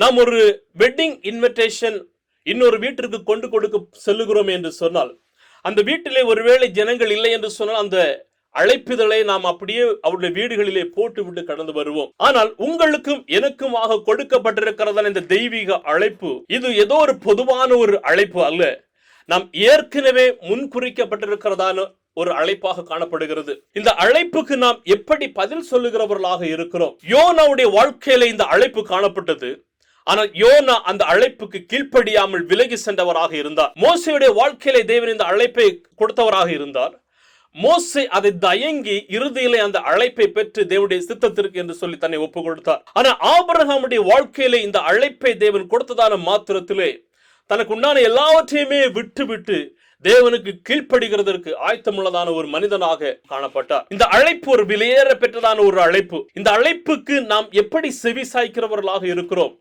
நாம் ஒரு wedding invitation இன்னொரு வீட்டிற்கு கொண்டு கொடுக்க செல்லுகிறோம் என்று சொன்னால், அந்த வீட்டிலே ஒருவேளை ஜனங்கள் இல்லை என்று சொன்னால் அந்த அழைப்பிதழை நாம் அப்படியே அவருடைய வீடுகளிலே போட்டுவிட்டு கடந்து வருவோம். ஆனால் உங்களுக்கும் எனக்குமாக கொடுக்கப்பட்டிருக்கிறதான இந்த தெய்வீக அழைப்பு, இது ஏதோ ஒரு பொதுவான ஒரு அழைப்பு அல்ல. நாம் ஏற்கனவே முன்குறிக்கப்பட்டிருக்கிறதான ஒரு அழைப்பாக காணப்படுகிறது. இந்த அழைப்புக்கு நாம் எப்படி பதில் சொல்லுகிறவர்களாக இருக்கிறோம்? யோனாவுடைய வாழ்க்கையில இந்த அழைப்பு காணப்பட்டது. ஆனால் யோனா அந்த அழைப்புக்கு கீழ்ப்படியாமல் விலகி சென்றவராக இருந்தார். மோசேயுடைய வாழ்க்கையிலே தேவன் இந்த அழைப்பை கொடுத்தவராக இருந்தார். மோசே அதை தயங்கி இறுதியிலே அந்த அழைப்பை பெற்று தேவனுடைய சித்தத்திற்கு என்று சொல்லி தன்னை ஒப்பு கொடுத்தார். ஆனால் ஆபிரகாமுடைய வாழ்க்கையிலே இந்த அழைப்பை தேவன் கொடுத்ததான மாத்திரத்திலே தனக்கு உண்டான எல்லாவற்றையுமே விட்டு தேவனுக்கு கீழ்ப்படுகிறதற்கு ஆயத்தமுள்ளதான ஒரு மனிதனாக காணப்பட்டார். இந்த அழைப்பு ஒரு விலையேற பெற்றதான ஒரு அழைப்பு. இந்த அழைப்புக்கு நாம் எப்படி செவி சாய்க்கிறவர்களாக இருக்கிறோம்?